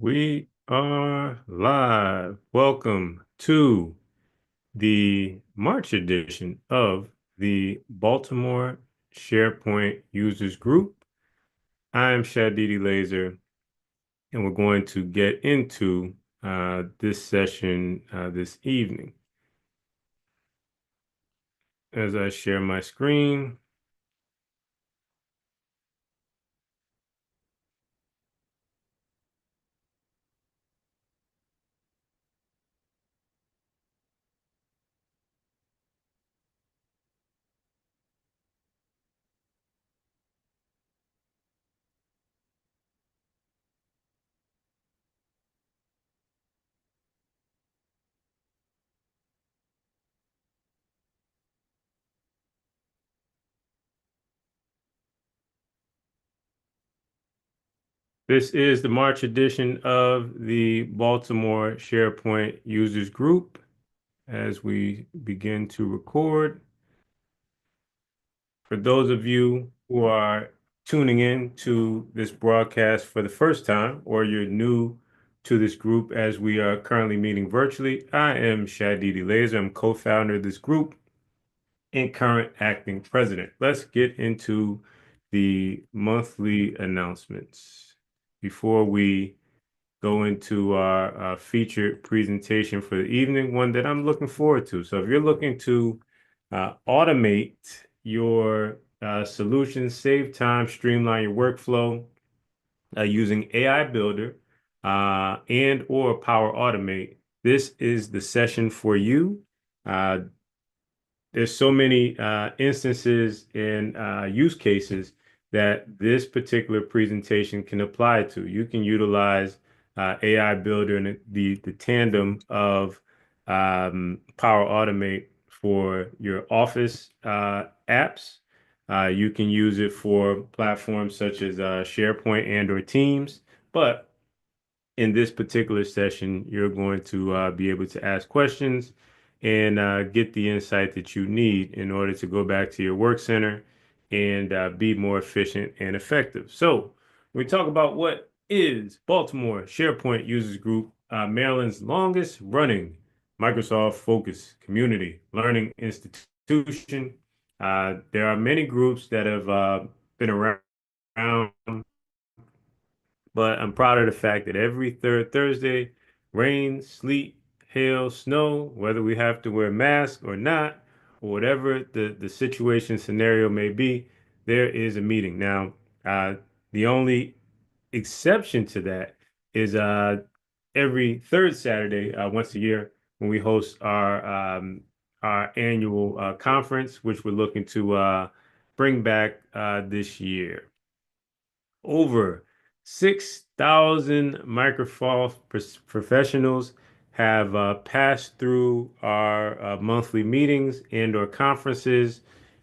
We are live. Welcome to the March edition of the Baltimore SharePoint Users Group. I'm Shadidi Laser, and we're going to get into this session this evening. As I share my screen, this is the March edition of the Baltimore SharePoint Users Group. As we begin to record, for those of you who are tuning in to this broadcast for the first time, or you're new to this group as we are currently meeting virtually, I am Shadidi Laser. I'm co-founder of this group and current acting president. Let's get into the monthly announcements before we go into our featured presentation for the evening, one that I'm looking forward to. So if you're looking to automate your solutions, save time, streamline your workflow using AI Builder and or Power Automate, this is the session for you. Uh, there's so many instances and use cases that this particular presentation can apply to. You can utilize AI Builder and the tandem of Power Automate for your office apps. You can use it for platforms such as SharePoint and or Teams. But in this particular session, you're going to be able to ask questions and get the insight that you need in order to go back to your work center and be more efficient and effective. So, when we talk about what is Baltimore SharePoint Users Group, Maryland's longest running Microsoft focused community learning institution. There are many groups that have been around, but I'm proud of the fact that every third Thursday, rain, sleet, hail, snow, whether we have to wear masks or not, or whatever the situation scenario may be, there is a meeting. Now, the only exception to that is every third Saturday, once a year, when we host our annual conference, which we're looking to bring back this year. Over 6,000 Microsoft professionals have passed through our monthly meetings and or conferences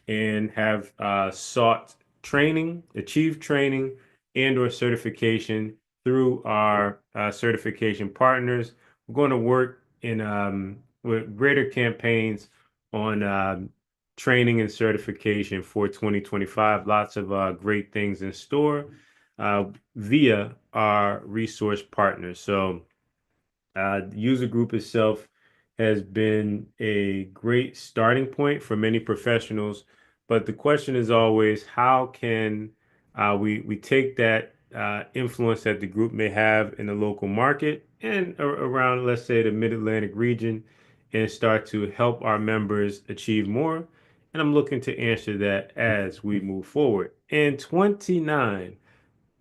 and have sought training, achieved training and or certification through our certification partners. We're going to work in with greater campaigns on training and certification for 2025. Lots of great things in store via our resource partners. So the user group itself has been a great starting point for many professionals, but the question is always how can we take that influence that the group may have in the local market and around, let's say, the Mid-Atlantic region, and start to help our members achieve more. And I'm looking to answer that as we move forward. In 29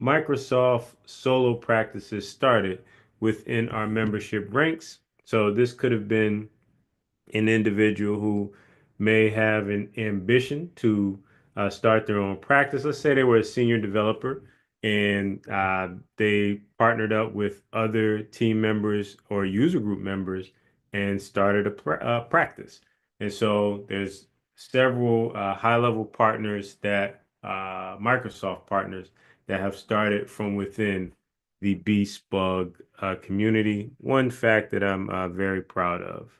Microsoft solo practices started within our membership ranks. So this could have been an individual who may have an ambition to start their own practice. Let's say they were a senior developer and they partnered up with other team members or user group members and started a practice. And so there's several high-level partners that Microsoft partners that have started from within the Beast Bug community. One fact that I'm very proud of.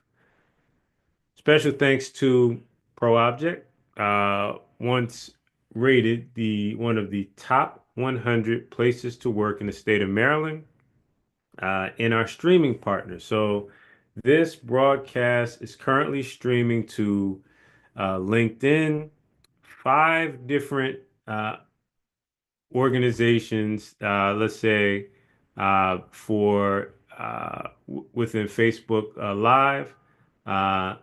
Special thanks to ProObject, once rated the one of the top 100 places to work in the state of Maryland. and our streaming partners. So this broadcast is currently streaming to LinkedIn, five different uh, organizations, let's say for within Facebook Live, uh,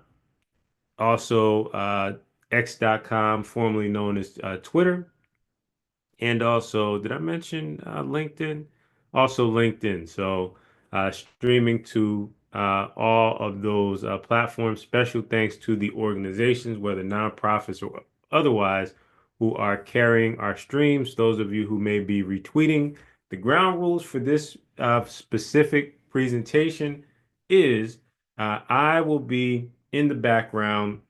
also X.com, formerly known as Twitter. And also, did I mention LinkedIn? Also LinkedIn. So streaming to all of those platforms. Special thanks to the organizations, whether nonprofits or otherwise, who are carrying our streams. Those of you who may be retweeting. The ground rules for this specific presentation is I will be in the background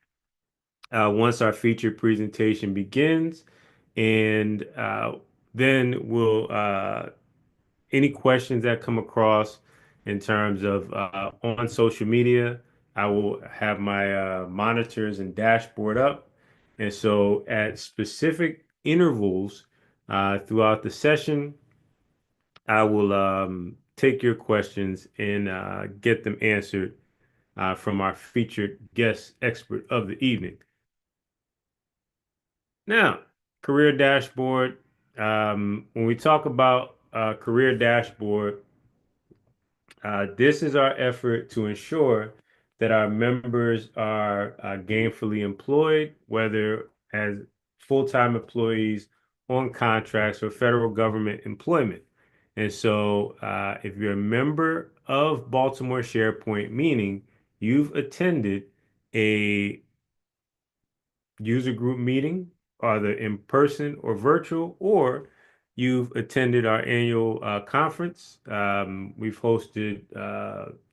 once our featured presentation begins. And then we'll any questions that come across in terms of on social media, I will have my monitors and dashboard up. And so at specific intervals throughout the session, I will take your questions and get them answered from our featured guest expert of the evening. Now, career dashboard. When we talk about career dashboard, this is our effort to ensure that our members are gainfully employed, whether as full-time employees on contracts or federal government employment. And so, if you're a member of Baltimore SharePoint, meaning you've attended a user group meeting, either in person or virtual, or you've attended our annual conference. We've hosted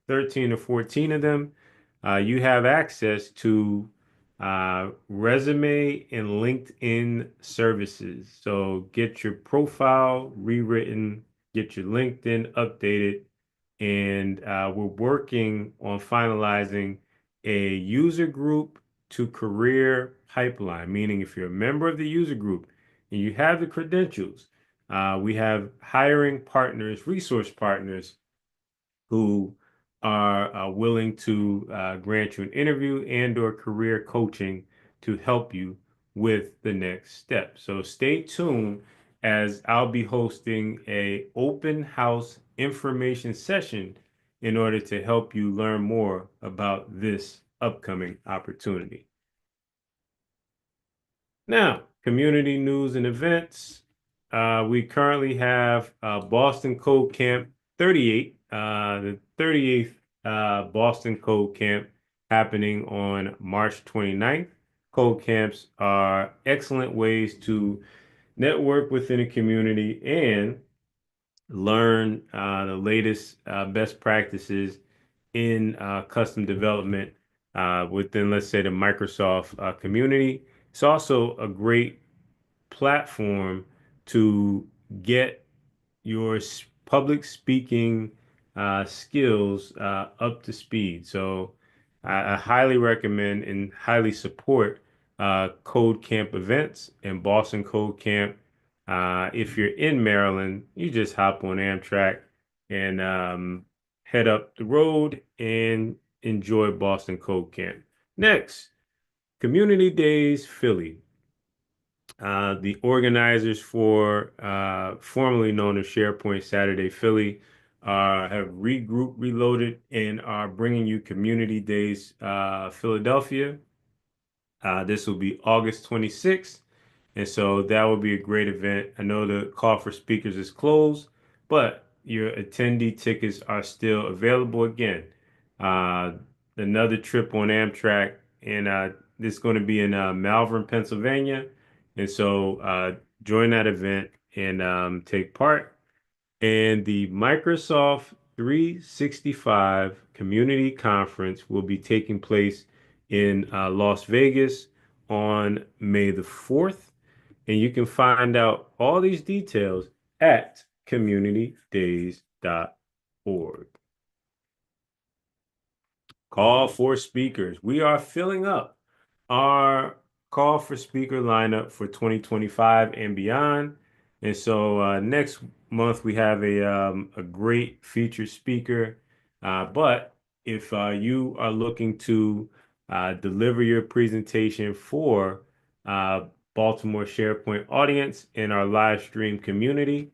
13 or 14 of them. You have access to resume and LinkedIn services. So get your profile rewritten, get your LinkedIn updated, and we're working on finalizing a user group to career pipeline, meaning if you're a member of the user group and you have the credentials, we have hiring partners, resource partners who are willing to grant you an interview and or career coaching to help you with the next step. So stay tuned as I'll be hosting a open house information session in order to help you learn more about this upcoming opportunity. Now, community news and events. We currently have Boston Code Camp 38, the 38th Boston Code Camp happening on March 29th. Code camps are excellent ways to network within a community and learn the latest best practices in custom development within, let's say, the Microsoft community. It's also a great platform to get your public speaking skills up to speed. So I highly recommend and highly support Code Camp events and Boston Code Camp. If you're in Maryland, you just hop on Amtrak and head up the road and enjoy Boston Code Camp. Next, Community Days Philly. The organizers for formerly known as SharePoint Saturday Philly have regrouped, reloaded, and are bringing you Community Days Philadelphia. This will be August 26th, and so that will be a great event. I know the call for speakers is closed, but your attendee tickets are still available again. Uh, Another trip on Amtrak, and this is going to be in Malvern, Pennsylvania. And so join that event and take part. And the Microsoft 365 Community Conference will be taking place in Las Vegas on May the 4th. And you can find out all these details at communitydays.org. Call for speakers. We are filling up our call for speaker lineup for 2025 and beyond. And so next month we have a great featured speaker. But if you are looking to deliver your presentation for Baltimore SharePoint audience in our live stream community,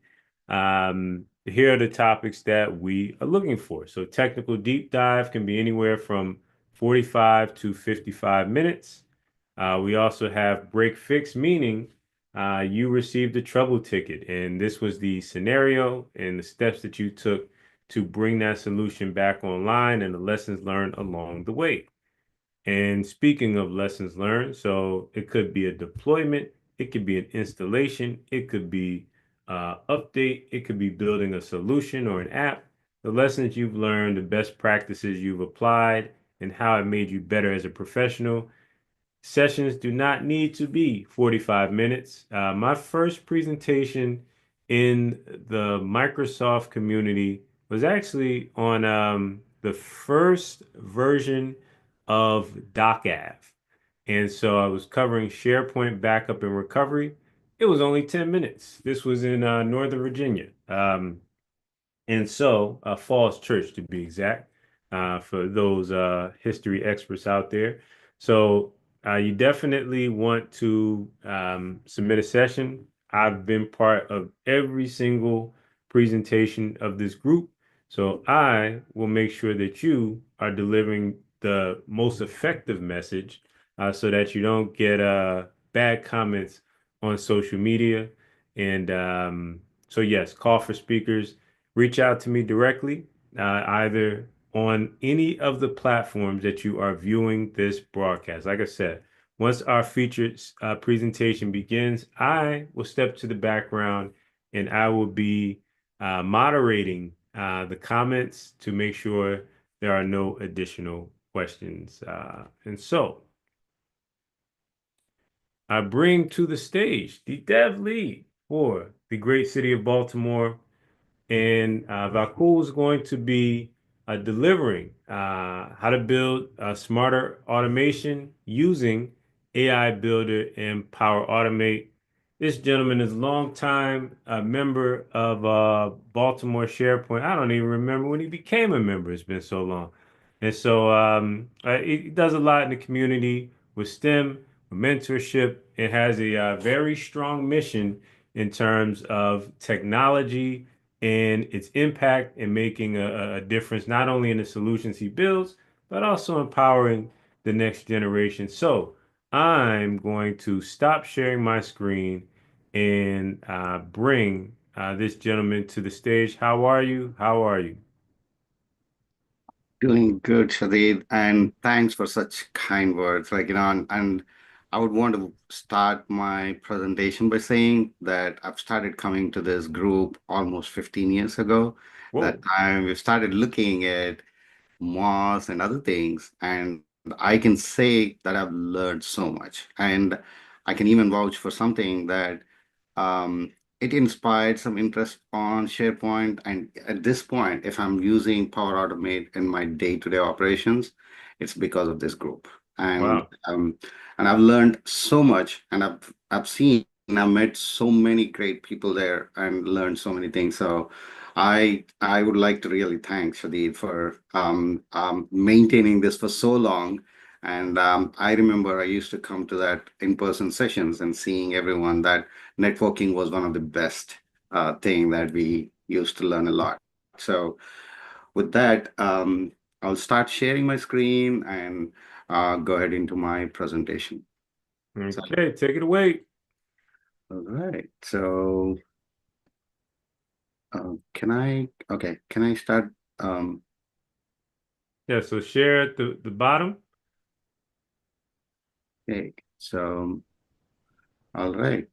here are the topics that we are looking for. So technical deep dive can be anywhere from 45 to 55 minutes. We also have break fix, meaning you received a trouble ticket, and this was the scenario and the steps that you took to bring that solution back online and the lessons learned along the way. And speaking of lessons learned, so it could be a deployment, it could be an installation, it could be update, it could be building a solution or an app. The lessons you've learned, the best practices you've applied, and how it made you better as a professional. Sessions do not need to be 45 minutes. My first presentation in the Microsoft community was actually on the first version of DocAv. And so I was covering SharePoint backup and recovery. It was only 10 minutes. This was in Northern Virginia. And so, Falls Church to be exact, for those history experts out there. So, you definitely want to submit a session. I've been part of every single presentation of this group. So, I will make sure that you are delivering the most effective message so that you don't get bad comments on social media. And so, yes, call for speakers. Reach out to me directly, either on any of the platforms that you are viewing this broadcast. Like I said, once our featured presentation begins, I will step to the background and I will be moderating the comments to make sure there are no additional questions. And so I bring to the stage the dev lead for the great city of Baltimore, and Vakul is going to be delivering how to build smarter automation using AI Builder and Power Automate. This gentleman is a longtime member of Baltimore SharePoint. I don't even remember when he became a member. It's been so long. And so he does a lot in the community with STEM, with mentorship, and has a very strong mission in terms of technology and its impact in making a difference, not only in the solutions he builds, but also empowering the next generation. So I'm going to stop sharing my screen and bring this gentleman to the stage. How are you? How are you? Doing good, Shadid, and thanks for such kind words. And I would want to start my presentation by saying that I've started coming to this group almost 15 years ago. That Whoa. time we started looking at Moss and other things, and I can say that I've learned so much. And I can even vouch for something that it inspired some interest on SharePoint. And at this point, if I'm using Power Automate in my day-to-day operations, it's because of this group. And Wow. um, and I've learned so much, and I've seen and I've met so many great people there and learned so many things. So I would like to really thank Shadid for maintaining this for so long. And I remember I used to come to that in-person sessions and seeing everyone that networking was one of the best thing that we used to learn a lot. So with that, I'll start sharing my screen and go ahead into my presentation. So, Okay, take it away. all right. So, can I start? Um, Yeah, so share at the bottom. okay. So, all right.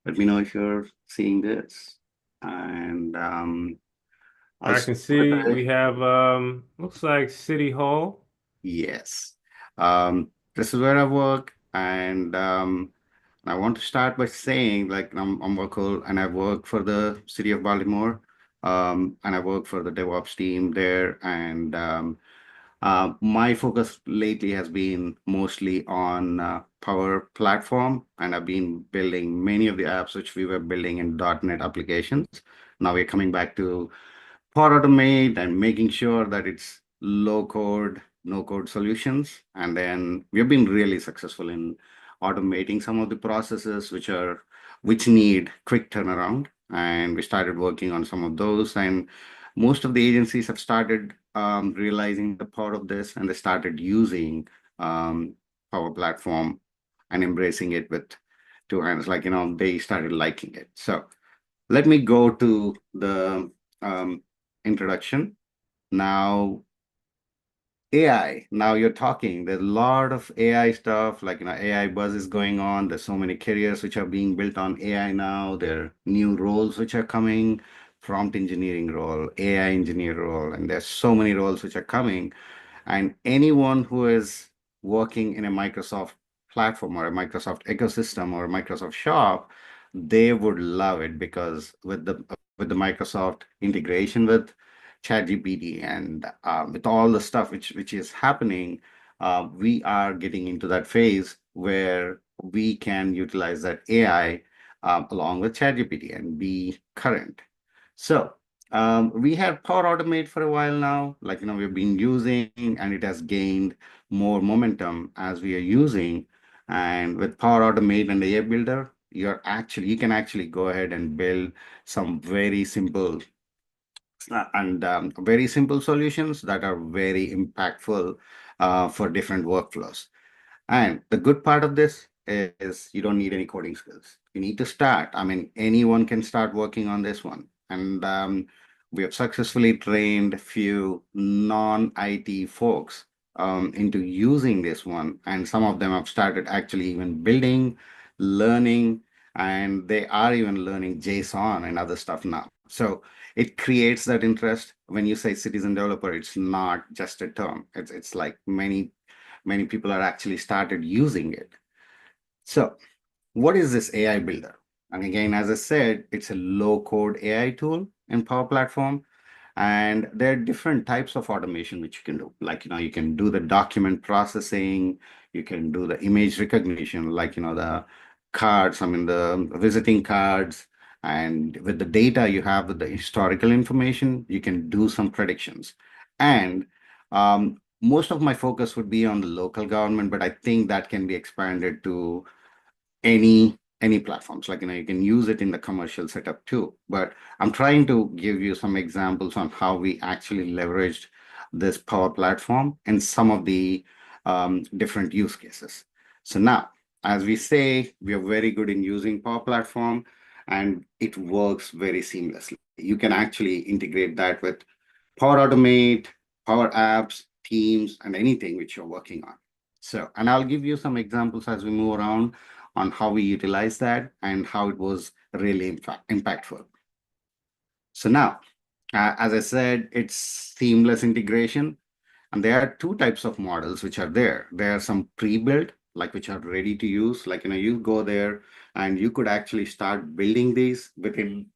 Let me know if you're seeing this. And I'll I can start see by, we have looks like City Hall. yes. This is where I work, and I want to start by saying, like, I'm local, and I work for the city of Baltimore, and I work for the DevOps team there, and My focus lately has been mostly on Power Platform, and I've been building many of the apps which we were building in .NET applications. Now we're coming back to Power Automate and making sure that it's low code, no code solutions. And then we've been really successful in automating some of the processes which need quick turnaround. And we started working on some of those. And most of the agencies have started realizing the power of this, and they started using um, Power Platform and embracing it with two hands. Like, they started liking it. So let me go to the um, introduction. Now, AI, now you're talking, there's a lot of AI stuff, like, AI buzz is going on. There's so many careers which are being built on AI now. There are new roles which are coming, prompt engineering role, AI engineer role, and there's so many roles which are coming. And anyone who is working in a Microsoft platform or a Microsoft ecosystem or a Microsoft shop, they would love it because with the Microsoft integration with ChatGPT and with all the stuff which is happening, we are getting into that phase where we can utilize that AI along with ChatGPT and be current. So we had Power Automate for a while now, like, we've been using, and it has gained more momentum as we are using. And with Power Automate and the AI Builder, you can actually go ahead and build some very simple solutions that are very impactful for different workflows. And the good part of this is you don't need any coding skills. You need to start. I mean, anyone can start working on this one. And we have successfully trained a few non-IT folks into using this one. And some of them have started actually even building, learning, and they are even learning JSON and other stuff now. So it creates that interest. When you say citizen developer, it's not just a term. It's like many people are actually started using it. So what is this AI builder? And again, as I said, it's a low code AI tool in Power Platform. And there are different types of automation which you can do. Like, you can do the document processing, you can do the image recognition, like, the cards, I mean, the visiting cards. And with the data you have with the historical information, you can do some predictions. And most of my focus would be on the local government, but I think that can be expanded to any platforms. Like, you can use it in the commercial setup too. But I'm trying to give you some examples on how we actually leveraged this Power Platform and some of the different use cases. So now, as we say, we are very good in using Power Platform, and it works very seamlessly. You can actually integrate that with Power Automate, Power Apps, Teams, and anything which you're working on. So, and I'll give you some examples as we move around on how we utilize that and how it was really impactful. So now, as I said, it's seamless integration. And there are two types of models which are there. There are some pre-built, like which are ready to use. Like, you go there and you could actually start building these within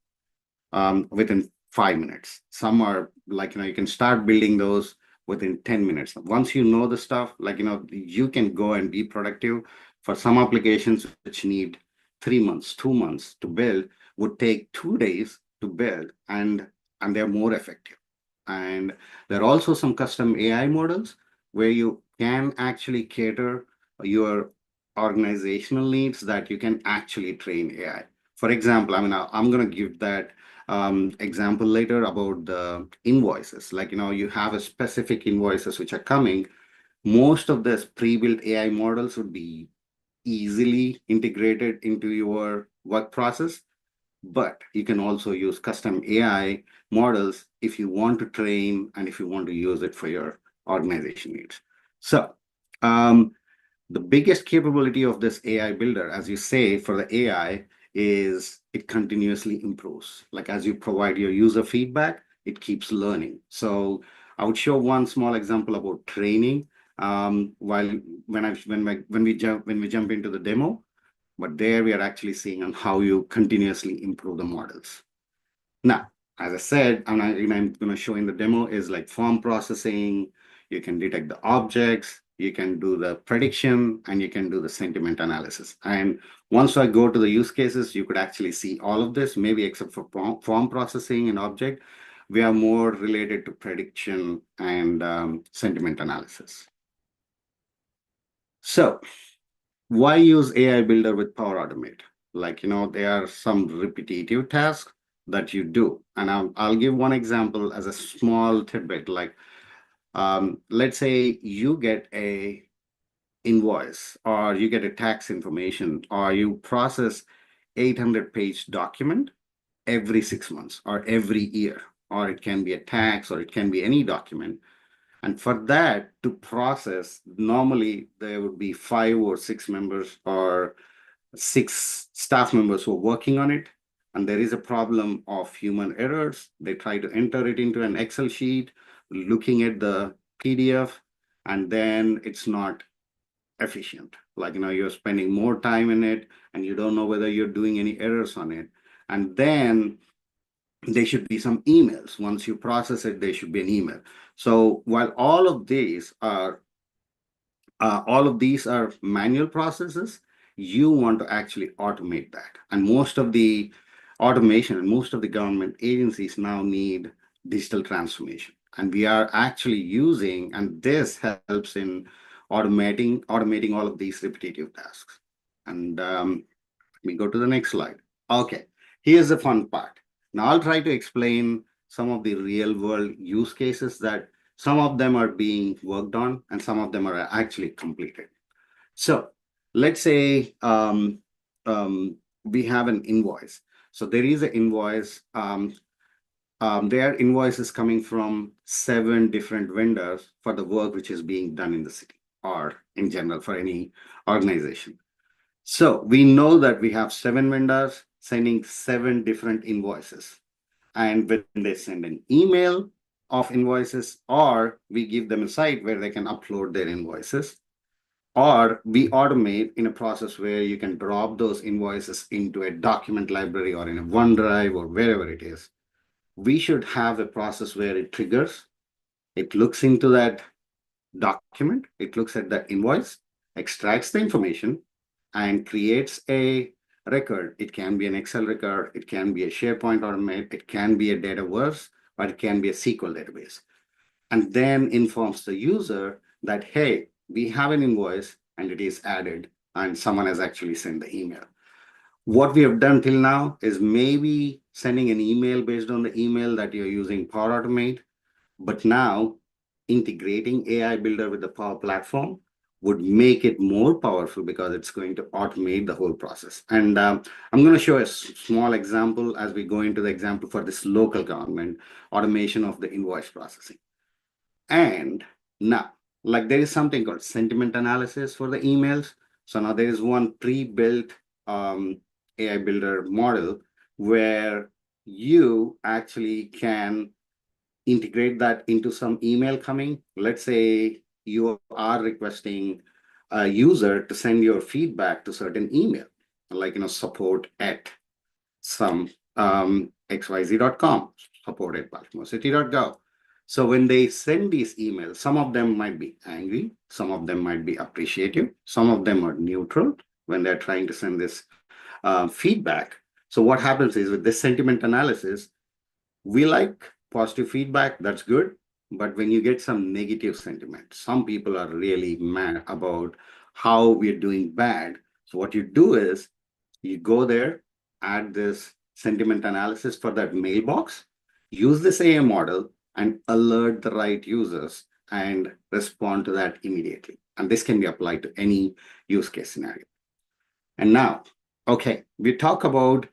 5 minutes. Some are like, you can start building those within 10 minutes. Once you know the stuff, like, you can go and be productive. For some applications which need 3 months, 2 months to build, would take 2 days to build, and they're more effective. And there are also some custom AI models where you can actually cater your organizational needs that you can actually train AI. For example, I mean, I'm going to give that example later about the invoices. Like, you have a specific invoices which are coming. Most of this pre-built AI models would be easily integrated into your work process, but you can also use custom AI models if you want to train and if you want to use it for your organization needs. So, um, the biggest capability of this AI builder, as you say, for the AI is it continuously improves. Like, as you provide your user feedback, it keeps learning. So I would show one small example about training while when we jump into the demo, but there we are actually seeing on how you continuously improve the models. Now, as I said, and I'm going to show in the demo is like form processing. you can detect the objects, you can do the prediction, and you can do the sentiment analysis. And once I go to the use cases, you could actually see all of this, maybe except for form processing and object. We are more related to prediction and sentiment analysis. So why use AI Builder with Power Automate? Like, there are some repetitive tasks that you do. And I'll give one example as a small tidbit. Like, let's say you get a invoice, or you get a tax information, or you process 800-page document every 6 months or every year, or it can be a tax, or it can be any document. And for that to process, normally there would be 5 or 6 members or 6 staff members who are working on it. And there is a problem of human errors. They try to enter it into an Excel sheet, looking at the PDF, and then it's not efficient. Like, you're spending more time in it and you don't know whether you're doing any errors on it. And then there should be some emails. Once you process it, there should be an email. So while all of these are manual processes, you want to actually automate that. And most of the automation and most of the government agencies now need digital transformation. And we are actually using, and this helps in automating all of these repetitive tasks. And let me go to the next slide. Okay, here's the fun part. Now I'll try to explain some of the real world use cases that some of them are being worked on and some of them are actually completed. So let's say we have an invoice. So there is an invoice. There are invoices coming from 7 different vendors for the work which is being done in the city or in general for any organization. So we know that we have 7 vendors sending 7 different invoices. And when they send an email of invoices, or we give them a site where they can upload their invoices, or we automate in a process where you can drop those invoices into a document library or in a OneDrive or wherever it is, we should have a process where it triggers, it looks into that document, it looks at the invoice, extracts the information, and creates a record. It can be an Excel record, it can be a SharePoint automate, it can be a Dataverse, but it can be a SQL database. And then informs the user that, hey, we have an invoice and it is added, and someone has actually sent the email. What we have done till now is maybe sending an email based on the email that you're using Power Automate, but now integrating AI Builder with the Power Platform would make it more powerful because it's going to automate the whole process. And I'm going to show a small example as we go into the example for this local government automation of the invoice processing. And now, like, there is something called sentiment analysis for the emails. So now there is one pre-built AI Builder model where you actually can integrate that into some email coming. Let's say you are requesting a user to send your feedback to certain email, like, support at some xyz.com, support at baltimorecity.gov. So when they send these emails, some of them might be angry, some of them might be appreciative, some of them are neutral when they're trying to send this feedback. So what happens is with this sentiment analysis, we like positive feedback, that's good. But when you get some negative sentiment, some people are really mad about how we're doing bad. So what you do is you go there, add this sentiment analysis for that mailbox, use this AI model and alert the right users and respond to that immediately. And this can be applied to any use case scenario. And now, okay, we talk about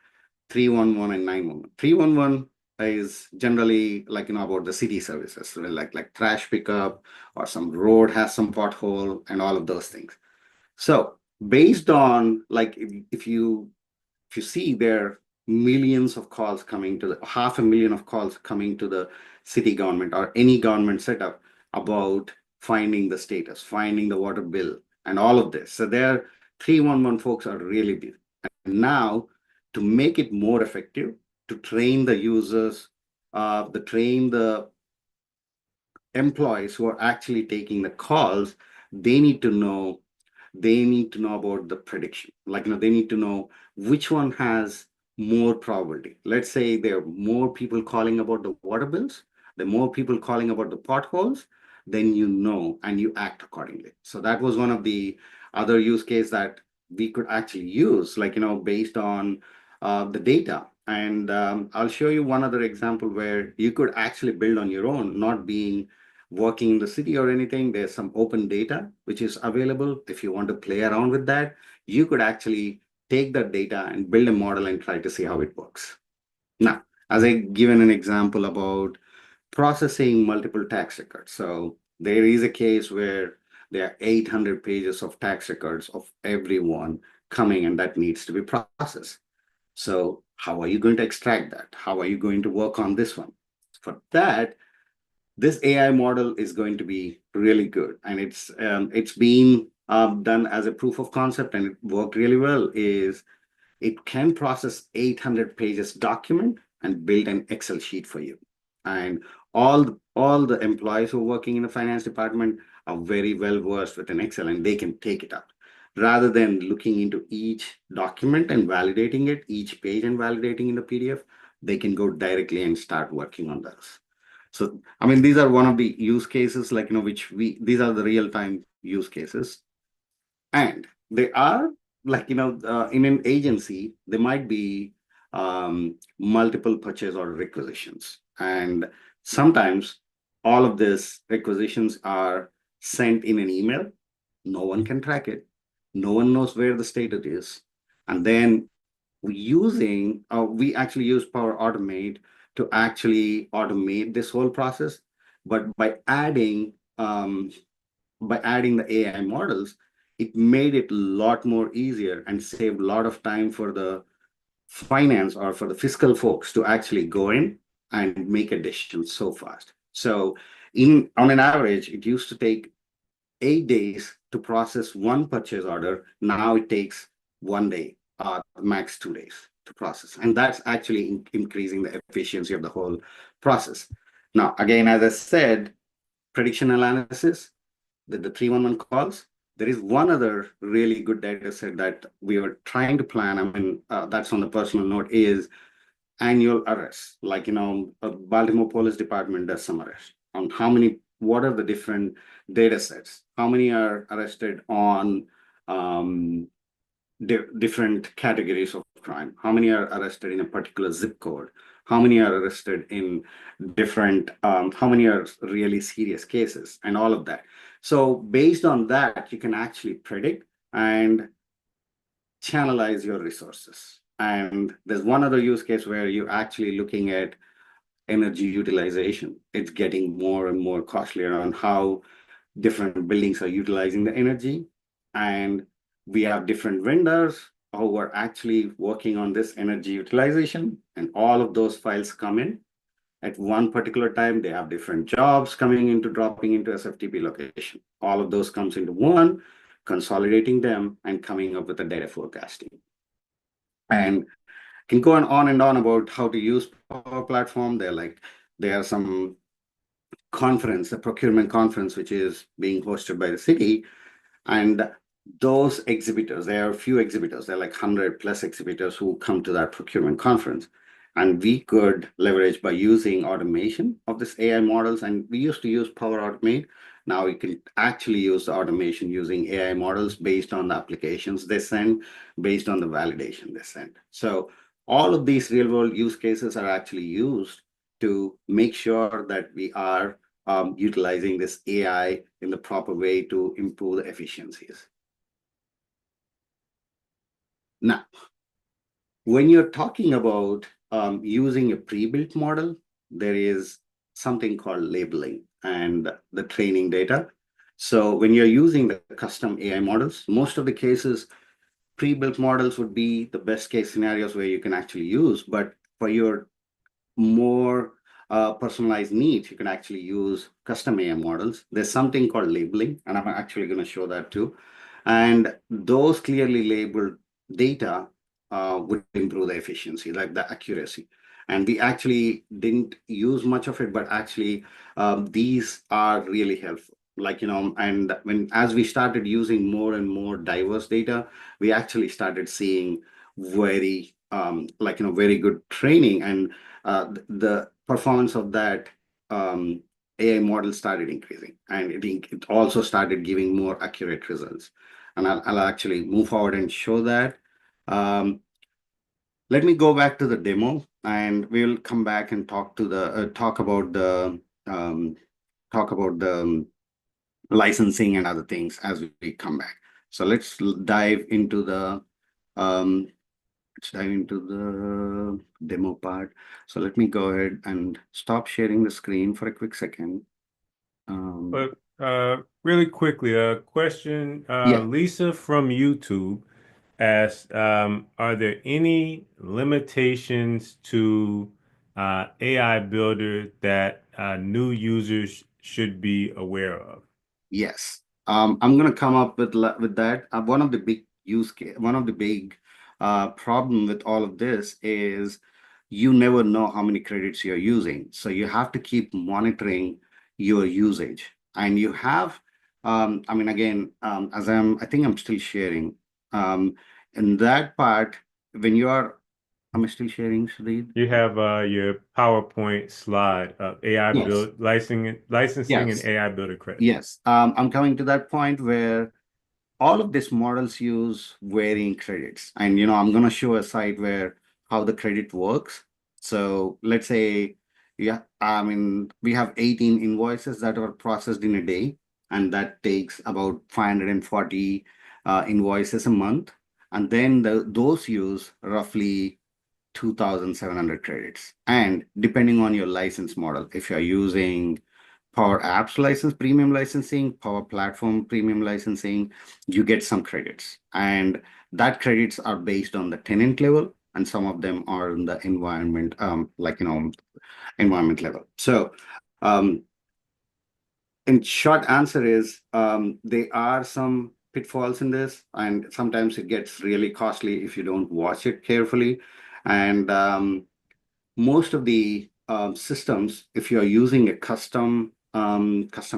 311 and 911. 311 is generally like, about the city services, so like trash pickup or some road has some pothole and all of those things. So based on, like, if you see there are millions of calls coming to the 500,000 of calls coming to the city government or any government setup about finding the status, finding the water bill, and all of this. So there 311 folks are really busy. And now, to make it more effective, to train the users, to train the employees who are actually taking the calls, they need to know they need to know about the prediction. Like, they need to know which one has more probability. Let's say there are more people calling about the water bills, the more people calling about the potholes, then and you act accordingly. So that was one of the other use case that we could actually use, like, based on the data. And I'll show you one other example where you could actually build on your own, not being working in the city or anything. There's some open data which is available. If you want to play around with that, you could actually take that data and build a model and try to see how it works. Now, as I given an example about processing multiple tax records. So there is a case where there are 800 pages of tax records of everyone coming, and that needs to be processed. So how are you going to extract that? How are you going to work on this one? For that, this AI model is going to be really good, and it's been done as a proof of concept, and it worked really well. Is it can process 800 pages document and build an Excel sheet for you, and all the employees who are working in the finance department are very well versed with an Excel, and they can take it up rather than looking into each document and validating it, each page and validating in the PDF. They can go directly and start working on those. So, I mean, these are one of the use cases, like, these are the real time use cases. And they are, like, in an agency, there might be multiple purchase order requisitions. And sometimes all of these requisitions are sent in an email. No one can track it. No one knows where the status is. And then we actually use Power Automate to actually automate this whole process. But by adding the AI models, it made it a lot more easier and saved a lot of time for the finance or for the fiscal folks to actually go in and make a decision so fast. So in on an average, it used to take 8 days to process one purchase order. Now it takes 1 day, max 2 days to process. And that's actually increasing the efficiency of the whole process. Now, again, as I said, prediction analysis, the 311 calls. There is one other really good data set that we are trying to plan. I mean, that's on the personal note, is annual arrests. Like, Baltimore Police Department does some arrests on what are the different data sets? How many are arrested on different categories of crime? How many are arrested in a particular zip code? How many are arrested in how many are really serious cases, and all of that. So based on that, you can actually predict and channelize your resources. And there's one other use case where you're actually looking at energy utilization. It's getting more and more costlier on how different buildings are utilizing the energy. And we have different vendors who are actually working on this energy utilization, and all of those files come in at one particular time. They have different jobs dropping into SFTP location. All of those comes into one, consolidating them and coming up with a data forecasting. And can go on and on about how to use Power Platform. There are some a procurement conference, which is being hosted by the city. And those exhibitors, there are a few exhibitors, there are like 100 plus exhibitors who come to that procurement conference. And we could leverage by using automation of this AI models. And we used to use Power Automate. Now we can actually use the automation using AI models based on the applications they send, based on the validation they send. So all of these real world use cases are actually used to make sure that we are utilizing this AI in the proper way to improve the efficiencies. Now, when you're talking about using a pre-built model, there is something called labeling and the training data. So when you're using the custom AI models, most of the cases, pre-built models would be the best case scenarios where you can actually use. But for your more personalized needs, you can actually use custom AI models. There's something called labeling, and I'm actually going to show that too. And those clearly labeled data would improve the efficiency, like the accuracy. And we actually didn't use much of it, but actually these are really helpful. Like, and when as we started using more and more diverse data, we actually started seeing very very good training, and the performance of that AI model started increasing, and it also started giving more accurate results. And I'll actually move forward and show that. Um, Let me go back to the demo, and we'll come back and um, talk about the licensing and other things as we come back. So dive into the um, let's dive into the demo part. So let me go ahead and stop sharing the screen for a quick second. Um, But really quickly, a question. yeah, Lisa from YouTube asked, are there any limitations to AI Builder that new users should be aware of? yes. I'm gonna come up with that. One of the big problem with all of this is you never know how many credits you're using. So you have to keep monitoring your usage. And you have, I mean, again, I think I'm still sharing. Um, in that part, when you are, am I still sharing, Sudhir? You have your PowerPoint slide of AI Yes. build licensing and Yes. AI Builder credits. Yes. I'm coming to that point where all of these models use varying credits. And I'm going to show a site where how the credit works. So let's say, yeah, I mean, we have 18 invoices that are processed in a day, and that takes about 540 invoices a month. And then those use roughly 2,700 credits. And depending on your license model, if you're using Power Apps license, premium licensing, Power Platform premium licensing, you get some credits. And that credits are based on the tenant level, and some of them are in the environment, environment level. So, in short answer is there are some pitfalls in this, and sometimes it gets really costly if you don't watch it carefully. And most of the systems, if you're using a custom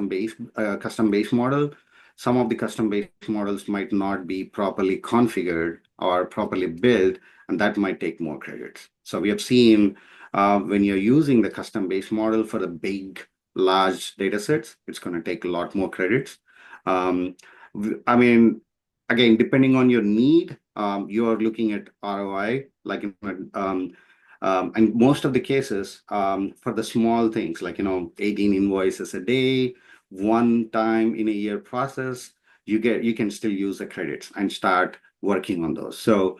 base model, some of the custom base models might not be properly configured or properly built, and that might take more credits. So we have seen when you're using the custom base model for the big, large data sets, it's going to take a lot more credits. Um, I mean, again, depending on your need, you are looking at ROI, like and most of the cases, for the small things like 18 invoices a day, one time in a year process, you can still use the credits and start working on those. So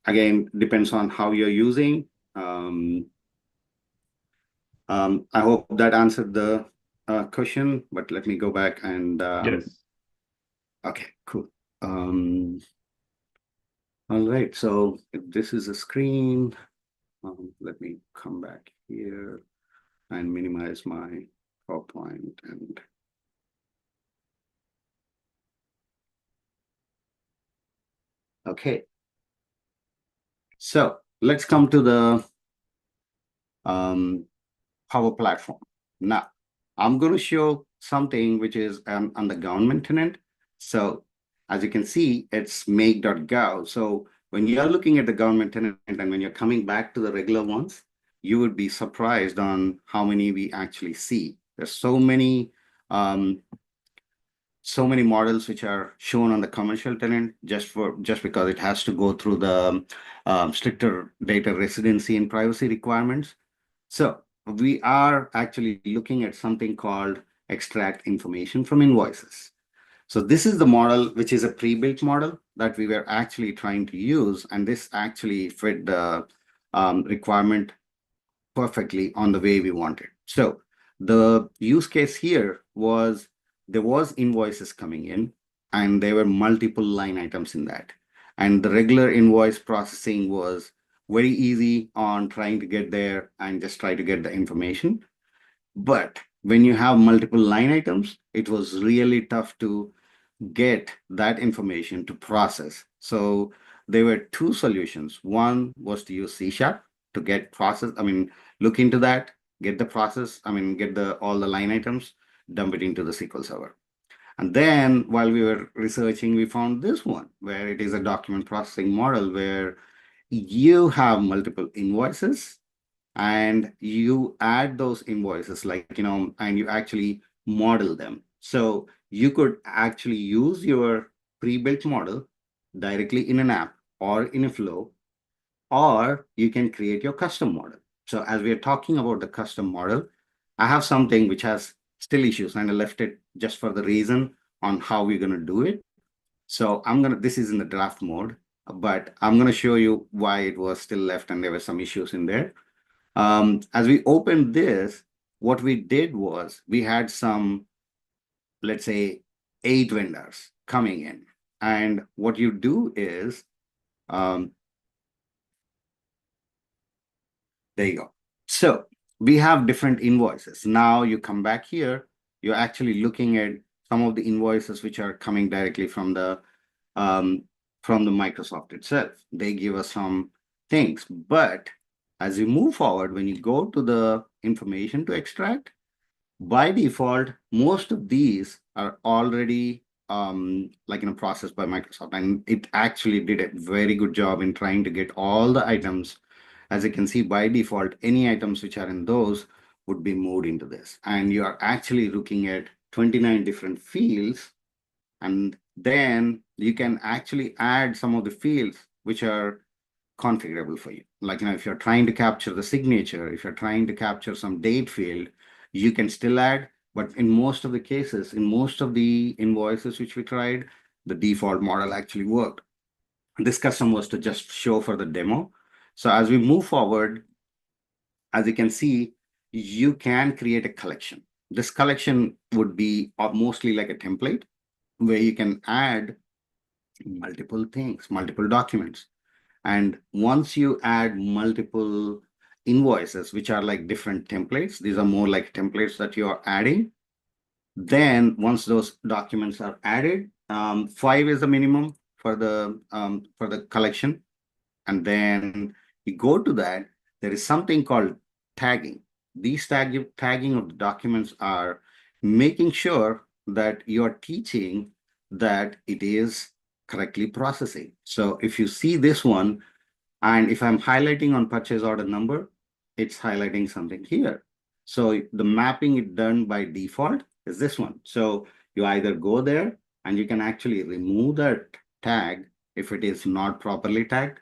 again, depends on how you're using. Um, I hope that answered the question, but let me go back and Yes. okay, cool. Um, all right, so if this is a screen, let me come back here and minimize my PowerPoint. And okay, so let's come to the um, Power Platform. Now, I'm going to show something which is on the government tenant. So as you can see, it's make.gov. So when you're looking at the government tenant and when you're coming back to the regular ones, you would be surprised on how many we actually see. There's um, so many models which are shown on the commercial tenant just because it has to go through the stricter data residency and privacy requirements. So we are actually looking at something called extract information from invoices. So this is the model, which is a pre-built model that we were actually trying to use, and this actually fit the requirement perfectly on the way we wanted. So the use case here was there was invoices coming in, and there were multiple line items in that. And the regular invoice processing was very easy on trying to get there and just try to get the information. But when you have multiple line items, it was really tough to get that information to process. So there were two solutions. One was to use C Sharp, to get process. I mean, look into that, get the process. I mean, get the all the line items, dump it into the SQL Server. And then while we were researching, we found this one where it is a document processing model where you have multiple invoices and you add those invoices, like, and you actually model them. So you could actually use your pre-built model directly in an app or in a flow, or you can create your custom model. So as we are talking about the custom model, I have something which has still issues and I left it just for the reason on how we're going to do it. So this is in the draft mode, but I'm going to show you why it was still left and there were some issues in there. As we opened this, what we did was we had some, let's say, 8 vendors coming in. And what you do is, there you go. So we have different invoices. Now you come back here, you're actually looking at some of the invoices which are coming directly from the Microsoft itself. They give us some things, but as you move forward, when you go to the information to extract, by default, most of these are already processed by Microsoft, and it actually did a very good job in trying to get all the items. As you can see, by default, any items which are in those would be moved into this, and you are actually looking at 29 different fields, and then you can actually add some of the fields which are configurable for you. Like, if you're trying to capture the signature, if you're trying to capture some date field, you can still add. But in most of the cases, in most of the invoices which we tried, the default model actually worked. This custom was to just show for the demo. So as we move forward, as you can see, you can create a collection. This collection would be mostly like a template where you can add multiple things, multiple documents. And once you add multiple invoices, which are like different templates, these are more like templates that you are adding. Then once those documents are added, 5 is the minimum for the collection. And then you go to that, there is something called tagging. These tagging of the documents are making sure that you're teaching that it is correctly processing. So if you see this one, and if I'm highlighting on purchase order number, it's highlighting something here. So the mapping it done by default is this one. So you either go there and you can actually remove that tag if it is not properly tagged,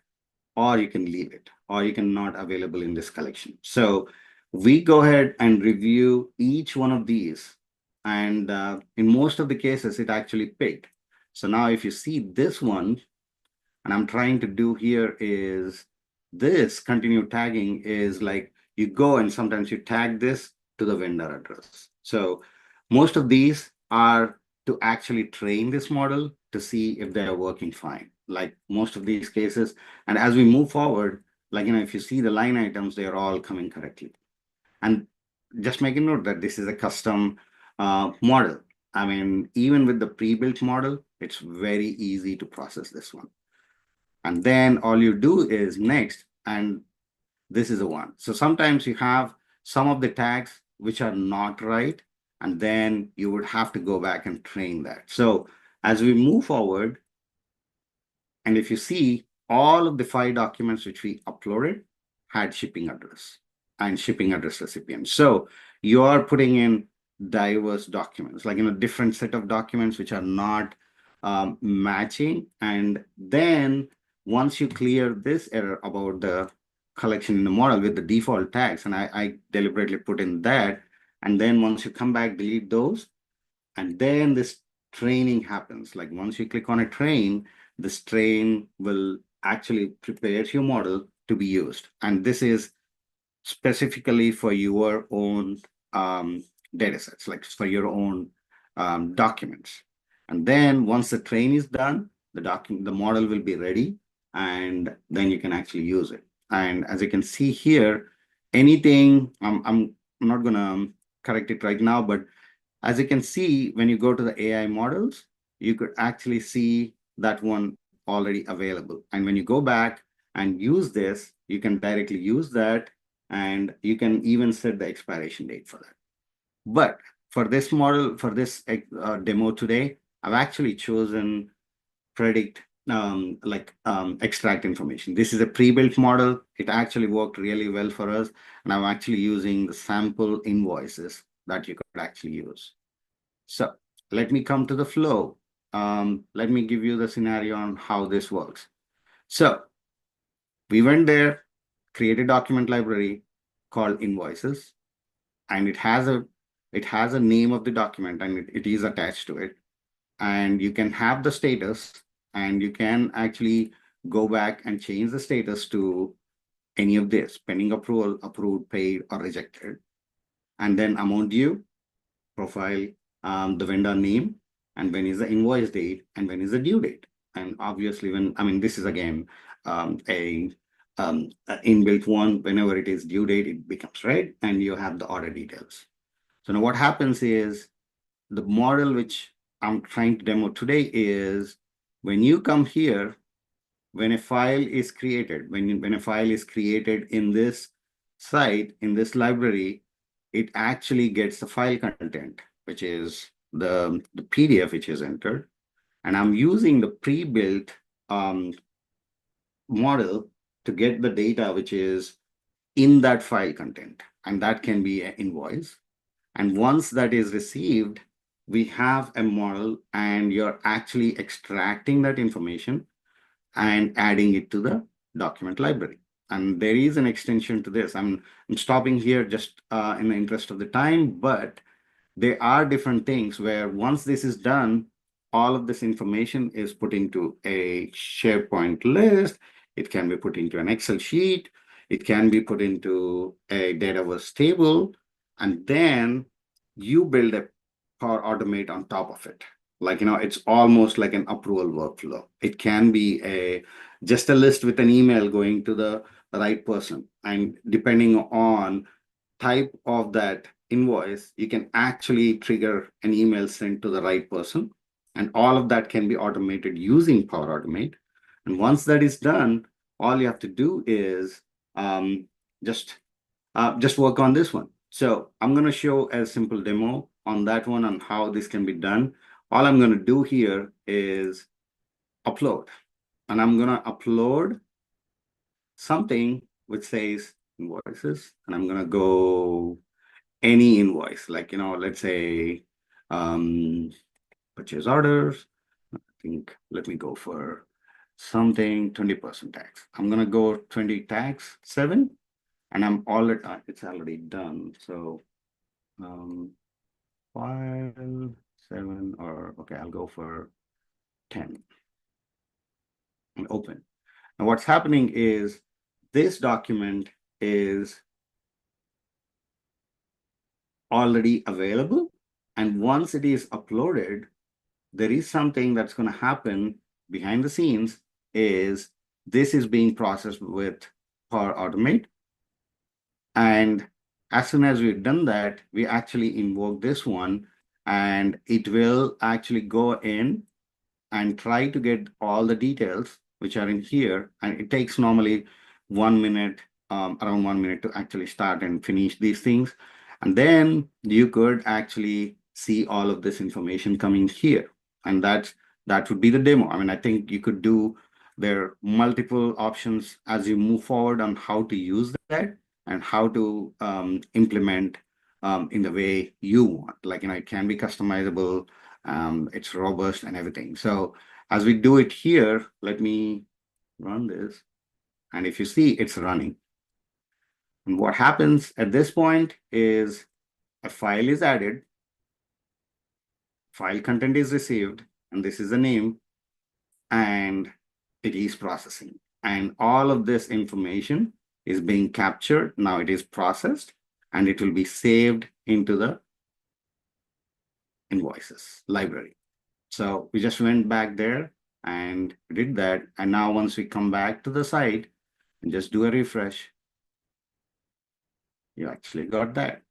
or you can leave it, or you can not available in this collection. So we go ahead and review each one of these. And in most of the cases, it actually picked. So now if you see this one, and I'm trying to do here is this continue tagging is like you go and sometimes you tag this to the vendor address. So most of these are to actually train this model to see if they are working fine, like most of these cases. And as we move forward, like, if you see the line items, they are all coming correctly. And just make a note that this is a custom model. I mean, even with the pre-built model, it's very easy to process this one. And then all you do is next, and this is the one. So sometimes you have some of the tags which are not right, and then you would have to go back and train that. So as we move forward, and if you see all of the 5 documents which we uploaded had shipping address and shipping address recipient. So you are putting in diverse documents, like in a different set of documents which are not matching. And then once you clear this error about the collection in the model with the default tags, and I deliberately put in that, and then once you come back, delete those, and then this training happens. Like once you click on a train, this train will actually prepare your model to be used. And this is specifically for your own data sets, like for your own documents. And then once the train is done, the model will be ready, and then you can actually use it. And as you can see here, anything, I'm not gonna correct it right now, but as you can see, when you go to the AI models, you could actually see that one already available. And when you go back and use this, you can directly use that, and you can even set the expiration date for that. But for this model, for this demo today, I've actually chosen predict extract information. This is a pre-built model. It actually worked really well for us. And I'm actually using the sample invoices that you could actually use. So let me come to the flow. Let me give you the scenario on how this works. So we went there, create a document library called invoices, and it has a name of the document, and it is attached to it. And you can have the status, and you can actually go back and change the status to any of this: pending approval, approved, paid, or rejected. And then amount due, profile, the vendor name, and when is the invoice date, and when is the due date. And obviously, this is again a inbuilt one. Whenever it is due date, it becomes right, and you have the order details. So now what happens is, the model which I'm trying to demo today is, when you come here, when a file is created, when a file is created in this site, in this library, it actually gets the file content, which is the PDF which is entered. And I'm using the pre-built model to get the data which is in that file content, and that can be an invoice. And once that is received, we have a model, and you're actually extracting that information and adding it to the document library. And there is an extension to this. I'm stopping here just in the interest of the time, but there are different things where once this is done, all of this information is put into a SharePoint list. It can be put into an Excel sheet. It can be put into a Dataverse table. And then you build a Power Automate on top of it. It's almost like an approval workflow. It can be just a list with an email going to the right person. And depending on type of that invoice, you can actually trigger an email sent to the right person. And all of that can be automated using Power Automate. And once that is done, all you have to do is just work on this one. So I'm going to show a simple demo on that one on how this can be done. All I'm going to do here is upload. And I'm going to upload something which says invoices. And I'm going to go any invoice, let's say purchase orders. I think, let me go for something 20% tax. I'm going to go 20 tax 7. And I'm already, it's already done. So file 7, or okay, I'll go for 10 and open. Now what's happening is, this document is already available. And once it is uploaded, there is something that's going to happen behind the scenes, is this is being processed with Power Automate. And as soon as we've done that, we actually invoke this one, and it will actually go in and try to get all the details which are in here. And it takes normally 1 minute, around 1 minute to actually start and finish these things. And then you could actually see all of this information coming here. And that would be the demo. I think you could do, there are multiple options as you move forward on how to use that and how to implement in the way you want. It can be customizable, it's robust and everything. So as we do it here, let me run this. And if you see, it's running. And what happens at this point is, a file is added, file content is received, and this is the name, and it is processing. And all of this information is being captured. Now it is processed, and it will be saved into the invoices library. So we just went back there and did that. And now once we come back to the site and just do a refresh, you actually got that.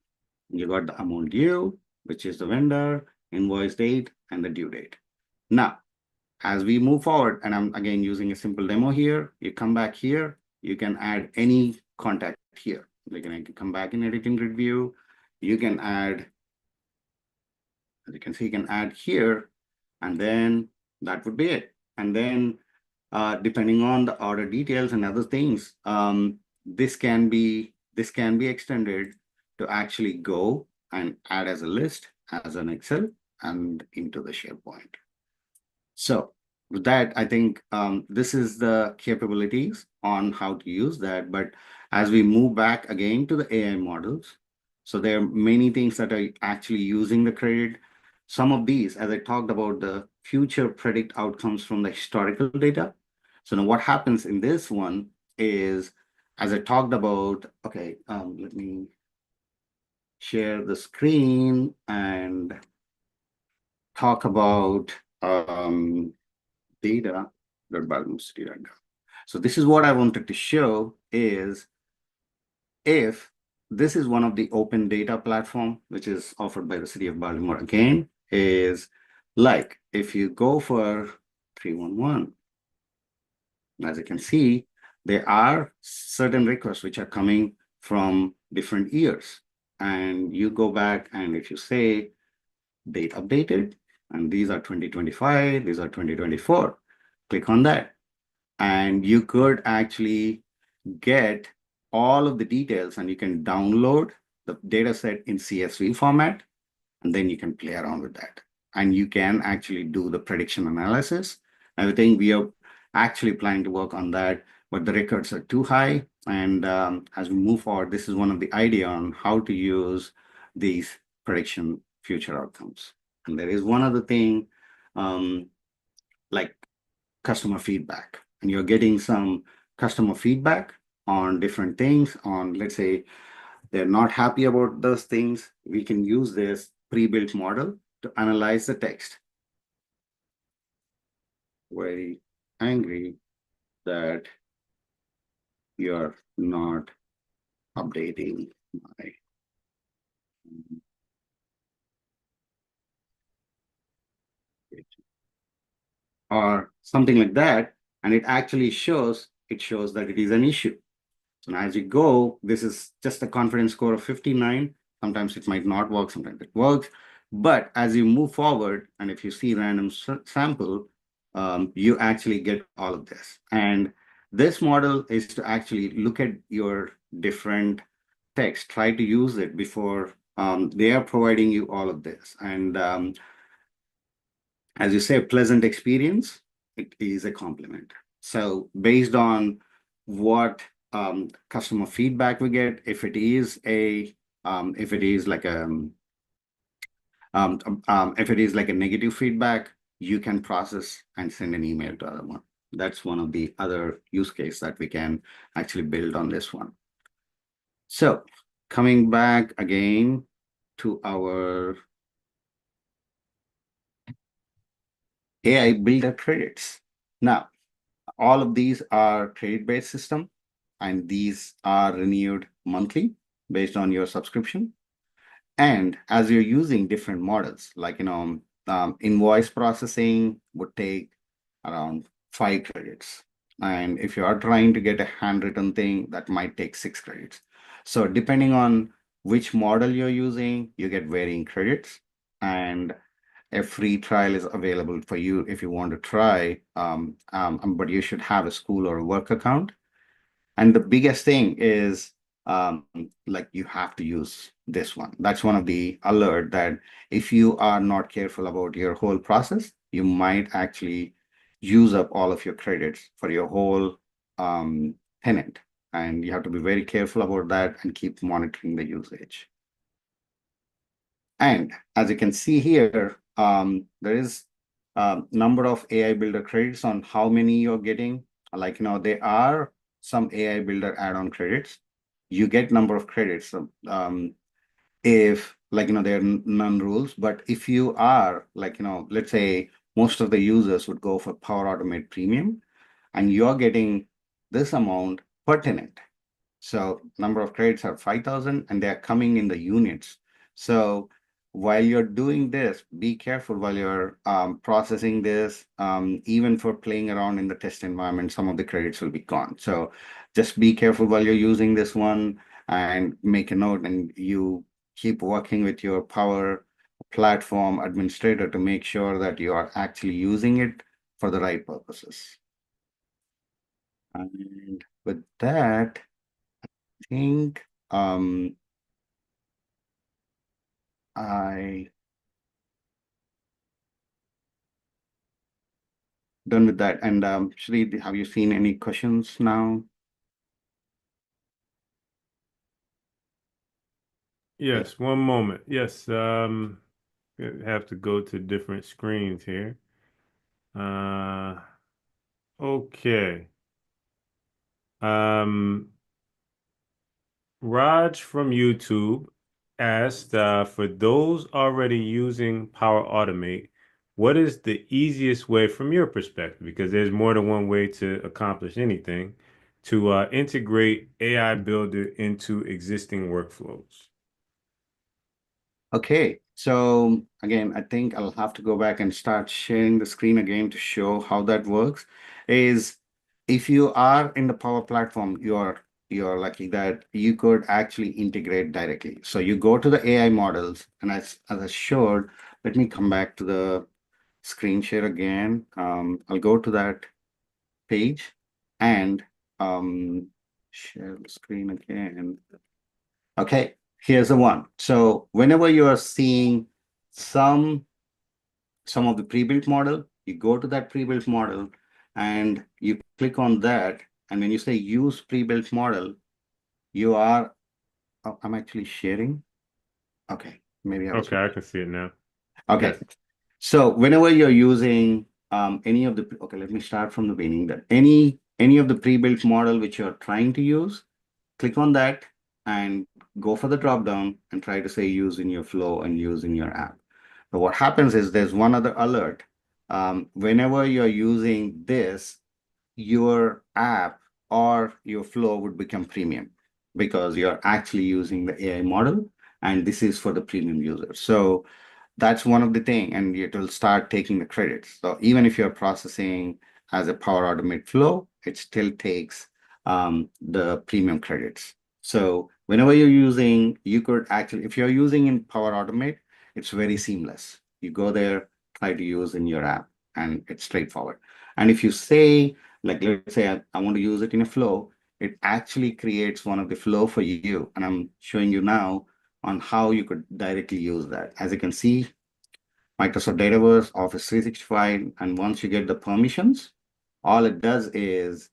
You got the amount due, which is the vendor, invoice date, and the due date. Now, as we move forward, and I'm again using a simple demo here, you come back here, you can add any contact here. Like, I can come back in editing grid view. You can add, as you can see, you can add here, and then that would be it. And then depending on the order details and other things, this can be extended to actually go and add as a list, as an Excel, and into the SharePoint. So with that, I think this is the capabilities on how to use that. But as we move back again to the AI models, so there are many things that are actually using the credit. Some of these, as I talked about, the future predict outcomes from the historical data. So now what happens in this one is, as I talked about, okay, let me share the screen and talk about data.balance.data. So this is what I wanted to show is, if this is one of the open data platform, which is offered by the city of Baltimore again, is like if you go for 311, as you can see, there are certain requests which are coming from different years. And you go back, and if you say date updated, and these are 2025, these are 2024, click on that. And you could actually get all of the details, and you can download the data set in CSV format, and then you can play around with that. And you can actually do the prediction analysis. I think we are actually planning to work on that, but the records are too high. And as we move forward, this is one of the idea on how to use these prediction future outcomes. And there is one other thing, like customer feedback, and you're getting some customer feedback on different things on, let's say, they're not happy about those things. We can use this pre-built model to analyze the text. Very angry that you're not updating my or something like that, and it actually shows that it is an issue. So now as you go, this is just a confidence score of 59. Sometimes it might not work, sometimes it works. But as you move forward, and if you see random sample, you actually get all of this. And this model is to actually look at your different text, try to use it before they are providing you all of this. And as you say, pleasant experience, it is a compliment. So based on what customer feedback we get, if it is like a negative feedback, you can process and send an email to other one. That's one of the other use case that we can actually build on this one. So coming back again to our AI builder credits. Now, all of these are credit-based system, and these are renewed monthly based on your subscription. And as you're using different models, like, invoice processing would take around 5 credits. And if you are trying to get a handwritten thing, that might take 6 credits. So depending on which model you're using, you get varying credits. And a free trial is available for you if you want to try, but you should have a school or a work account. And the biggest thing is, like, you have to use this one. That's one of the alert that if you are not careful about your whole process, you might actually use up all of your credits for your whole tenant. And you have to be very careful about that and keep monitoring the usage. And as you can see here, there is a number of AI Builder credits on how many you're getting. Like, there are some AI Builder add-on credits. You get number of credits. If, like, there are none rules, but if you are, like, let's say most of the users would go for Power Automate Premium, and you're getting this amount per tenant. So number of credits are 5,000, and they're coming in the units. So while you're doing this, be careful while you're processing this. Even for playing around in the test environment, some of the credits will be gone. So just be careful while you're using this one and make a note, and you keep working with your Power Platform administrator to make sure that you are actually using it for the right purposes. And with that, I think I done with that. And Shri, have you seen any questions now? Yes, one moment. Yes, have to go to different screens here. Uh, okay. Um, Raj from YouTube asked, for those already using Power Automate, what is the easiest way from your perspective? Because there's more than one way to accomplish anything, to integrate AI Builder into existing workflows. Okay, so again, I think I'll have to go back and start sharing the screen again to show how that works. Is if you are in the Power Platform, you're lucky that you could actually integrate directly. So you go to the AI models, and as I showed, let me come back to the screen share again. I'll go to that page and share the screen again. Okay, here's the one. So whenever you are seeing some some of the pre-built model, you go to that pre-built model and you click on that. And when you say use pre-built model, you are, oh, I'm actually sharing. Okay, maybe I was Okay, not. I can see it now. Okay, Yes. so whenever you're using any of the, okay, let me start from the beginning that any of the pre-built model which you're trying to use, click on that and go for the drop down and try to say use in your flow and use in your app. But what happens is there's one other alert. Whenever you're using this, your app or your flow would become premium because you're actually using the AI model, and this is for the premium users. So that's one of the thing, and it will start taking the credits. So even if you're processing as a Power Automate flow, it still takes the premium credits. So whenever you're using, you could actually, if you're using in Power Automate, it's very seamless. You go there, try to use in your app, and it's straightforward. And if you say, like, let's say I want to use it in a flow, it actually creates one of the flow for you. And I'm showing you now on how you could directly use that. As you can see, Microsoft Dataverse, Office 365, and once you get the permissions, all it does is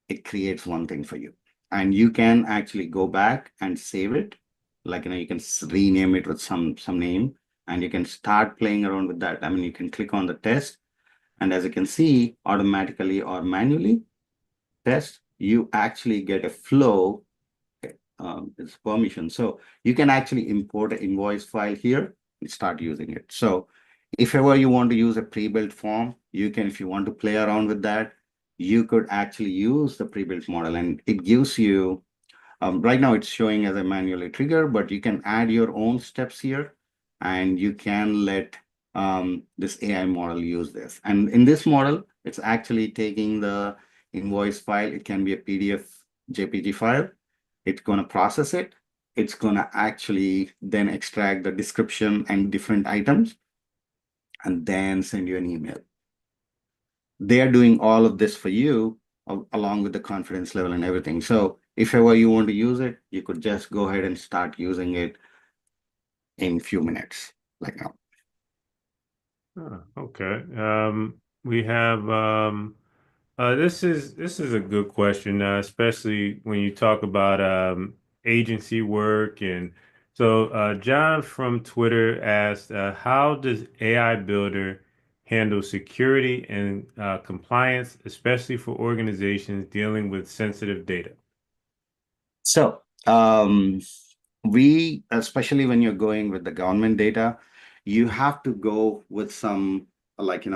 it creates one thing for you. And you can actually go back and save it. Like, you can rename it with some name, and you can start playing around with that. I mean, you can click on the test, and as you can see, automatically or manually test, you actually get a flow. It's permission. So you can actually import an invoice file here and start using it. So if ever you want to use a pre-built form, you can, if you want to play around with that, you could actually use the pre-built model, and it gives you, right now it's showing as a manually trigger, but you can add your own steps here, and you can let this AI model use this. And in this model, it's actually taking the invoice file. It can be a PDF, JPG file. It's going to process it. It's going to actually then extract the description and different items and then send you an email. They are doing all of this for you along with the confidence level and everything. So if ever you want to use it, you could just go ahead and start using it in few minutes, like now. Okay. We have this is a good question, especially when you talk about agency work. And so John from Twitter asked, how does AI Builder handle security and compliance, especially for organizations dealing with sensitive data? So we, especially when you're going with the government data, you have to go with some like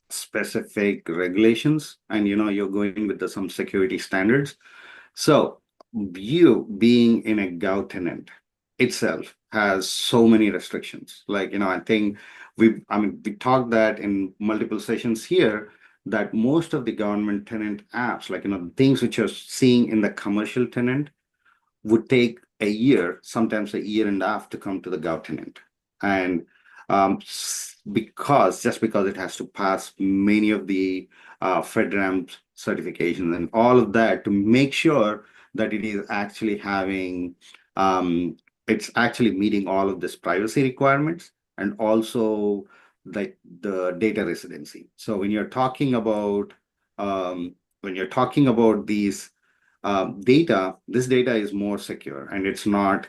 specific regulations, and you're going with some security standards. So you being in a gov tenant, itself has so many restrictions. Like, I think we talked that in multiple sessions here, that most of the government tenant apps, like, things which you're seeing in the commercial tenant would take a year, sometimes a year and a half to come to the Gov tenant. And because it has to pass many of the FedRAMP certifications and all of that to make sure that it is actually um, it's actually meeting all of this privacy requirements and also like the data residency. So when you're talking about these this data is more secure and it's not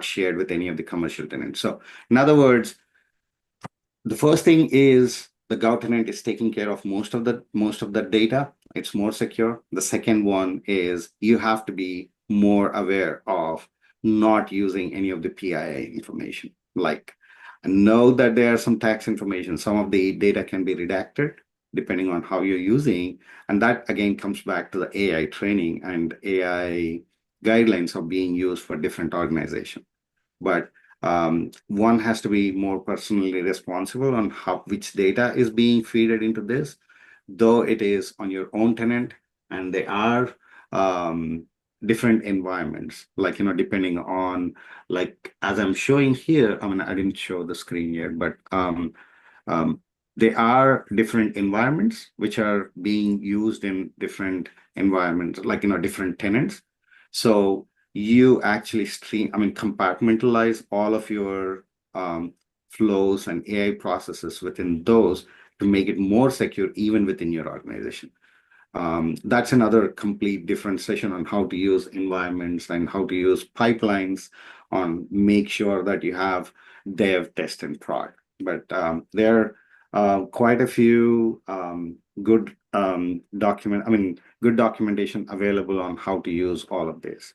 shared with any of the commercial tenants. So in other words, the first thing is the Gov tenant is taking care of most of the data. It's more secure. The second one is you have to be more aware of not using any of the PII information. Like, know that there are some tax information. Some of the data can be redacted depending on how you're using. And that again comes back to the AI training and AI guidelines of being used for different organizations. But one has to be more personally responsible on which data is being fed into this, though it is on your own tenant, and they are um, different environments, like, depending on, like, as I'm showing here, I mean, I didn't show the screen yet, but um, they are different environments which are being used in different environments, like, different tenants. So you actually compartmentalize all of your flows and AI processes within those to make it more secure even within your organization. That's another complete different session on how to use environments and how to use pipelines on make sure that you have dev, test, and prod. But there are quite a few good documentation available on how to use all of this.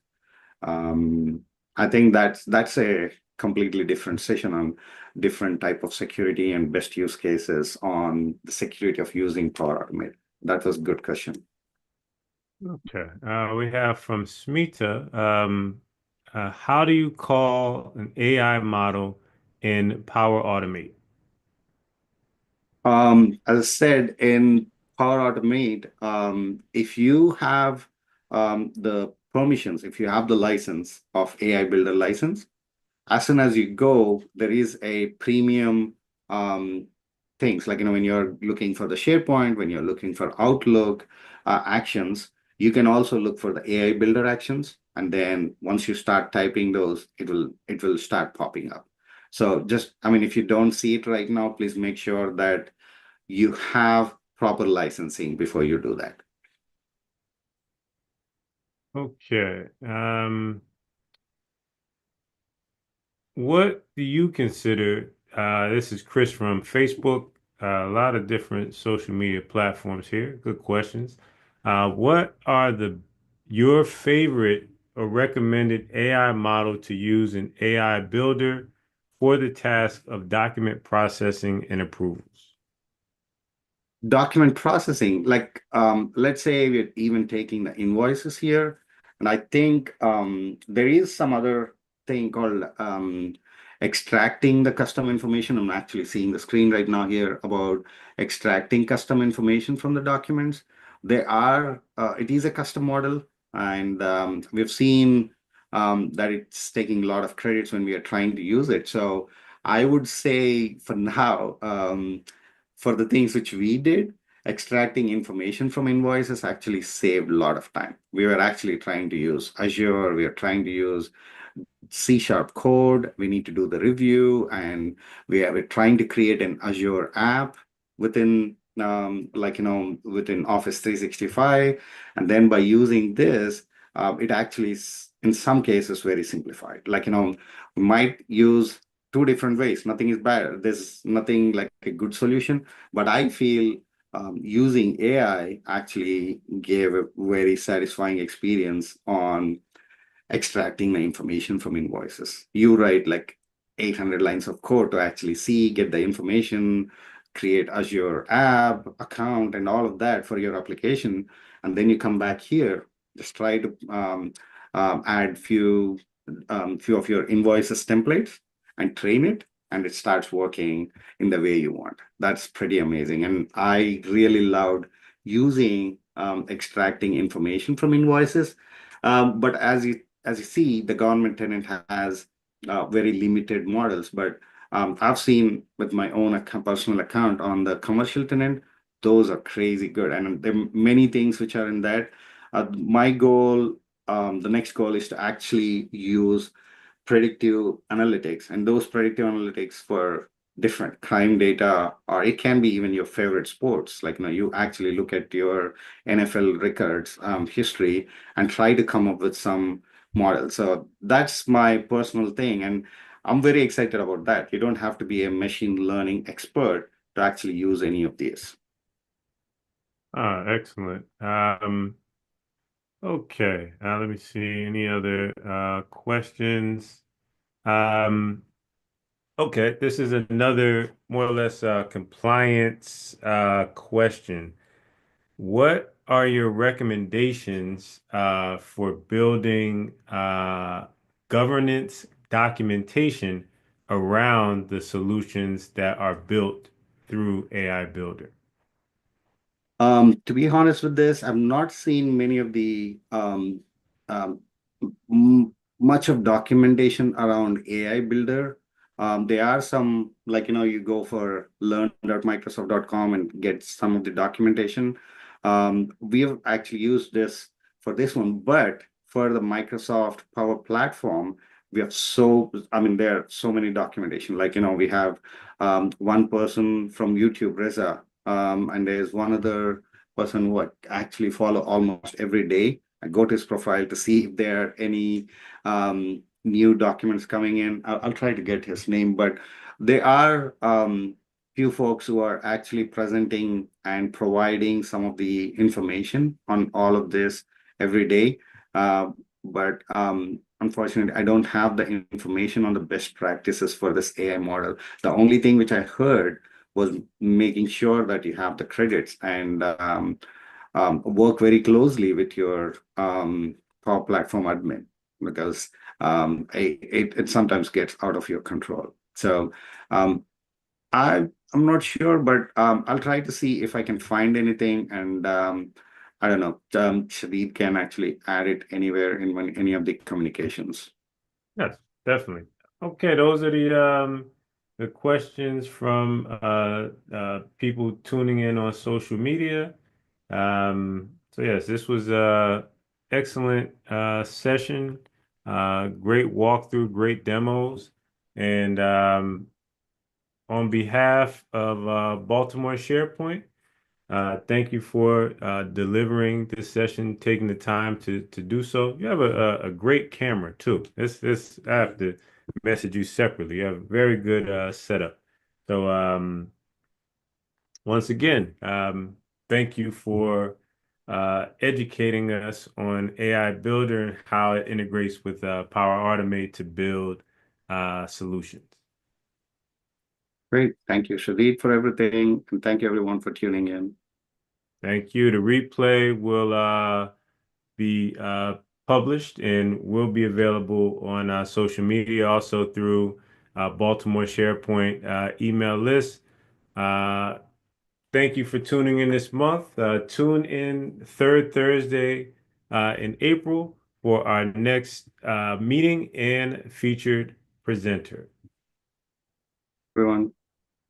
Um, I think that's a completely different session on different type of security and best use cases on the security of using Power Automate. That was a good question. Okay. We have from Smita, how do you call an AI model in Power Automate? As I said, in Power Automate, if you have the permissions, if you have the license of AI Builder license, as soon as you go, there is a premium things like, when you're looking for the SharePoint, when you're looking for Outlook actions, you can also look for the AI Builder actions. And then once you start typing those, it will start popping up. So just, if you don't see it right now, please make sure that you have proper licensing before you do that. Okay. What do you consider? This is Chris from Facebook. A lot of different social media platforms here. Good questions. What are your favorite or recommended AI model to use in AI Builder for the task of document processing and approvals? Document processing, like, let's say we're even taking the invoices here, and I think there is some other thing called extracting the custom information. I'm actually seeing the screen right now here about extracting custom information from the documents. It is a custom model, and we've seen that it's taking a lot of credits when we are trying to use it. So I would say for now, for the things which we did, extracting information from invoices actually saved a lot of time. We were actually trying to use Azure, we are trying to use C# code. We need to do the review, and we're trying to create an Azure app within within Office 365. And then by using this, it actually is in some cases very simplified. Like, we might use two different ways. Nothing is bad. There's nothing like a good solution, but I feel using AI actually gave a very satisfying experience on extracting the information from invoices. You write like 800 lines of code to actually get the information, create Azure app, account, and all of that for your application. And then you come back here, just try to add few few of your invoices templates and train it, and it starts working in the way you want. That's pretty amazing. And I really loved using extracting information from invoices. But as you see, the government tenant has very limited models. But I've seen with my own personal account on the commercial tenant, those are crazy good. And there are many things which are in that. My goal, the next goal is to actually use predictive analytics, and those predictive analytics for different crime data, or it can be even your favorite sports. Like, you actually look at your NFL records, history, and try to come up with some model. So that's my personal thing. And I'm very excited about that. You don't have to be a machine learning expert to actually use any of these. Ah, excellent. Okay. Let me see. Any other questions? Um, okay. This is another more or less compliance question. What are your recommendations for building governance documentation around the solutions that are built through AI Builder? To be honest with this, I've not seen many of the um, much of documentation around AI Builder. There are some, like, you go for learn.microsoft.com and get some of the documentation. We have actually used this for this one, but for the Microsoft Power Platform, I mean, there are so many documentation. Like, we have one person from YouTube, Reza, and there's one other person who I actually follow almost every day. I go to his profile to see if there are any new documents coming in. I'll try to get his name, but there are few folks who are actually presenting and providing some of the information on all of this every day. But unfortunately, I don't have the information on the best practices for this AI model. The only thing which I heard was making sure that you have the credits and work very closely with your Power Platform admin, because it sometimes gets out of your control. So um, I'm not sure, but I'll try to see if I can find anything. And I don't know, Shadid can actually add it anywhere in any of the communications. Yes, definitely. Okay, those are the questions from people tuning in on social media. So yes, this was a excellent session. Great walkthrough, great demos, and on behalf of Baltimore SharePoint. Thank you for delivering this session, taking the time to do so. You have a great camera too. This I have to message you separately. You have a very good setup. So once again, thank you for educating us on AI Builder and how it integrates with Power Automate to build solutions. Great. Thank you, Shadid, for everything. And thank you, everyone, for tuning in. Thank you. The replay will be published and will be available on social media, also through Baltimore SharePoint email list. Uh, Thank you for tuning in this month. Tune in third Thursday in April for our next meeting and featured presenter. Everyone.